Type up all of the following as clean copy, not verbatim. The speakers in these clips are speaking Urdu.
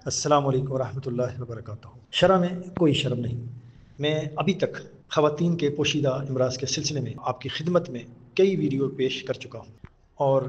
السلام علیکم ورحمۃ اللہ وبرکاتہ۔ شرح میں کوئی شرم نہیں۔ میں ابھی تک خواتین کے پوشیدہ امراض کے سلسلے میں آپ کی خدمت میں کئی ویڈیو پیش کر چکا ہوں، اور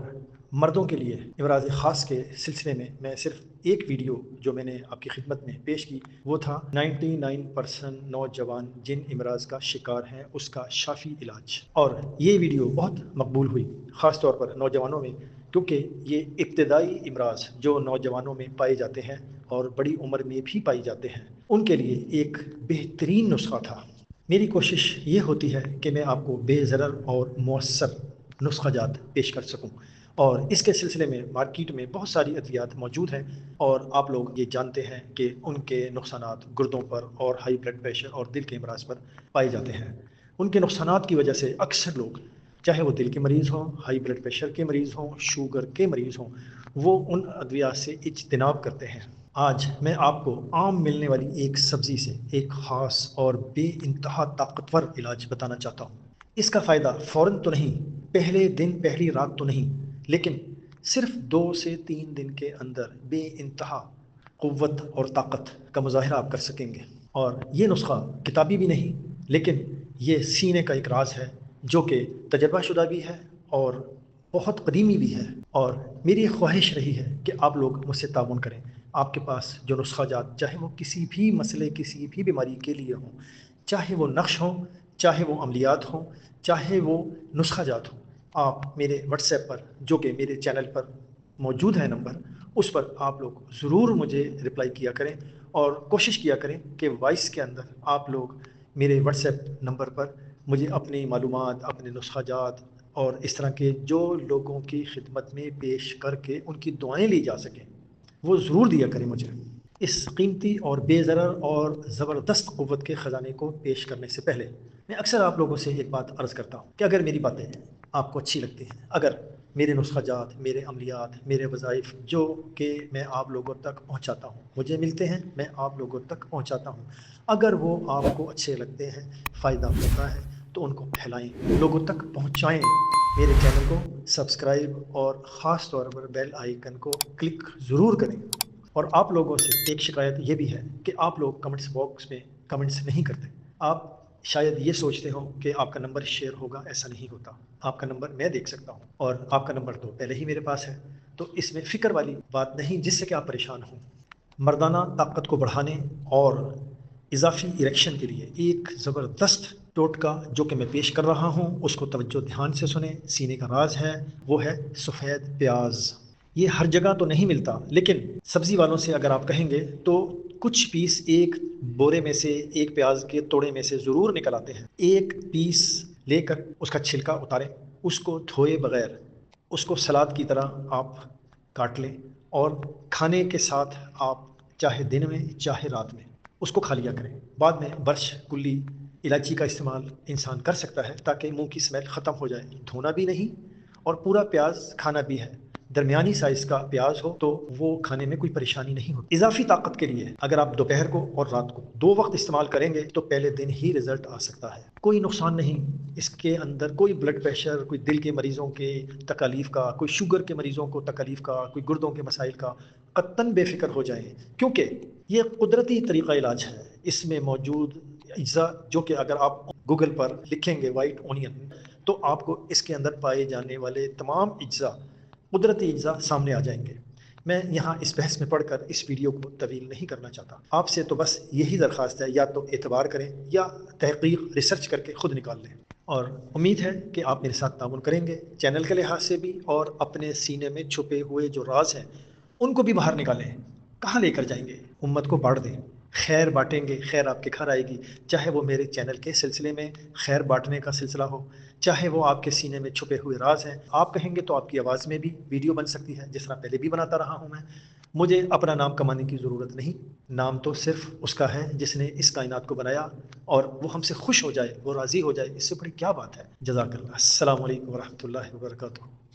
مردوں کے لیے امراض خاص کے سلسلے میں صرف ایک ویڈیو جو میں نے آپ کی خدمت میں پیش کی وہ تھا 99% نوجوان جن امراض کا شکار ہیں اس کا شافی علاج، اور یہ ویڈیو بہت مقبول ہوئی، خاص طور پر نوجوانوں میں، کیونکہ یہ ابتدائی امراض جو نوجوانوں میں پائے جاتے ہیں اور بڑی عمر میں بھی پائی جاتے ہیں ان کے لیے ایک بہترین نسخہ تھا۔ میری کوشش یہ ہوتی ہے کہ میں آپ کو بے ضرر اور مؤثر نسخہ جات پیش کر سکوں، اور اس کے سلسلے میں مارکیٹ میں بہت ساری ادویات موجود ہیں، اور آپ لوگ یہ جانتے ہیں کہ ان کے نقصانات گردوں پر اور ہائی بلڈ پریشر اور دل کے امراض پر پائے جاتے ہیں۔ ان کے نقصانات کی وجہ سے اکثر لوگ، چاہے وہ دل کے مریض ہوں، ہائی بلڈ پریشر کے مریض ہوں، شوگر کے مریض ہوں، وہ ان ادویات سے اجتناب کرتے ہیں۔ آج میں آپ کو عام ملنے والی ایک سبزی سے ایک خاص اور بے انتہا طاقتور علاج بتانا چاہتا ہوں۔ اس کا فائدہ فوراً تو نہیں، پہلے دن پہلی رات تو نہیں، لیکن صرف 2 سے 3 دن کے اندر بے انتہا قوت اور طاقت کا مظاہرہ آپ کر سکیں گے۔ اور یہ نسخہ کتابی بھی نہیں، لیکن یہ سینے کا ایک راز ہے جو کہ تجربہ شدہ بھی ہے اور بہت قدیمی بھی ہے، اور میری خواہش رہی ہے کہ آپ لوگ مجھ سے تعاون کریں۔ آپ کے پاس جو نسخہ جات، چاہے وہ کسی بھی مسئلے، کسی بھی بیماری کے لیے ہوں، چاہے وہ نقش ہوں، چاہے وہ عملیات ہوں، چاہے وہ نسخہ جات ہوں، آپ میرے واٹس ایپ پر، جو کہ میرے چینل پر موجود ہے نمبر، اس پر آپ لوگ ضرور مجھے رپلائی کیا کریں، اور کوشش کیا کریں کہ وائس کے اندر آپ لوگ میرے واٹس ایپ نمبر پر مجھے اپنی معلومات، اپنے نسخہ جات اور اس طرح کے جو لوگوں کی خدمت میں پیش کر کے ان کی دعائیں لی جا سکیں وہ ضرور دیا کریں مجھے۔ اس قیمتی اور بے ضرر اور زبردست قوت کے خزانے کو پیش کرنے سے پہلے میں اکثر آپ لوگوں سے ایک بات عرض کرتا ہوں کہ اگر میری باتیں آپ کو اچھی لگتی ہیں، اگر میرے نسخہ جات، میرے عملیات، میرے وظائف جو کہ میں آپ لوگوں تک پہنچاتا ہوں، مجھے ملتے ہیں، میں آپ لوگوں تک پہنچاتا ہوں، اگر وہ آپ کو اچھے لگتے ہیں، فائدہ ہوتا ہے، تو ان کو پھیلائیں، لوگوں تک پہنچائیں، میرے چینل کو سبسکرائب اور خاص طور پر بیل آئیکن کو کلک ضرور کریں۔ اور آپ لوگوں سے ایک شکایت یہ بھی ہے کہ آپ لوگ کمنٹس باکس میں کمنٹس نہیں کرتے۔ آپ شاید یہ سوچتے ہو کہ آپ کا نمبر شیئر ہوگا، ایسا نہیں ہوتا۔ آپ کا نمبر میں دیکھ سکتا ہوں، اور آپ کا نمبر تو پہلے ہی میرے پاس ہے، تو اس میں فکر والی بات نہیں جس سے کہ آپ پریشان ہوں۔ مردانہ طاقت کو بڑھانے اور اضافی اریکشن کے لیے ایک زبردست ٹوٹکا جو کہ میں پیش کر رہا ہوں، اس کو توجہ دھیان سے سنیں۔ سینے کا راز ہے، وہ ہے سفید پیاز۔ یہ ہر جگہ تو نہیں ملتا، لیکن سبزی والوں سے اگر آپ کہیں گے تو کچھ پیس ایک بورے میں سے، ایک پیاز کے توڑے میں سے ضرور نکل آتے ہیں۔ ایک پیس لے کر اس کا چھلکا اتاریں، اس کو دھوئے بغیر اس کو سلاد کی طرح آپ کاٹ لیں، اور کھانے کے ساتھ آپ چاہے دن میں چاہے رات میں اس کو کھا لیا کریں۔ بعد میں برش، کلی، الائچی کا استعمال انسان کر سکتا ہے تاکہ منہ کی اسمیل ختم ہو جائے۔ دھونا بھی نہیں اور پورا پیاز کھانا بھی ہے۔ درمیانی سائز کا پیاز ہو تو وہ کھانے میں کوئی پریشانی نہیں ہوتی۔ اضافی طاقت کے لیے اگر آپ دوپہر کو اور رات کو 2 وقت استعمال کریں گے تو پہلے دن ہی رزلٹ آ سکتا ہے۔ کوئی نقصان نہیں اس کے اندر، کوئی بلڈ پریشر، کوئی دل کے مریضوں کے تکالیف کا، کوئی شوگر کے مریضوں کو تکالیف کا، کوئی گردوں کے مسائل کا، قطعاً بے فکر ہو جائیں، کیونکہ یہ قدرتی طریقہ علاج ہے۔ اس میں موجود اجزاء جو کہ اگر آپ گوگل پر لکھیں گے وائٹ اونین تو آپ کو اس کے اندر پائے جانے والے تمام اجزاء، قدرتی اجزاء سامنے آ جائیں گے۔ میں یہاں اس بحث میں پڑھ کر اس ویڈیو کو طویل نہیں کرنا چاہتا۔ آپ سے تو بس یہی درخواست ہے، یا تو اعتبار کریں یا تحقیق ریسرچ کر کے خود نکال لیں، اور امید ہے کہ آپ میرے ساتھ تعاون کریں گے، چینل کے لحاظ سے بھی، اور اپنے سینے میں چھپے ہوئے جو راز ہیں ان کو بھی باہر نکالیں۔ کہاں لے کر جائیں گے؟ امت کو بانٹ دیں، خیر بانٹیں گے، خیر آپ کے گھر آئے گی، چاہے وہ میرے چینل کے سلسلے میں خیر بانٹنے کا سلسلہ ہو، چاہے وہ آپ کے سینے میں چھپے ہوئے راز ہیں۔ آپ کہیں گے تو آپ کی آواز میں بھی ویڈیو بن سکتی ہے، جس طرح پہلے بھی بناتا رہا ہوں میں۔ مجھے اپنا نام کمانے کی ضرورت نہیں، نام تو صرف اس کا ہے جس نے اس کائنات کو بنایا، اور وہ ہم سے خوش ہو جائے، وہ راضی ہو جائے، اس سے بڑی کیا بات ہے۔ جزاک اللہ۔ السلام علیکم ورحمۃ اللہ وبرکاتہ۔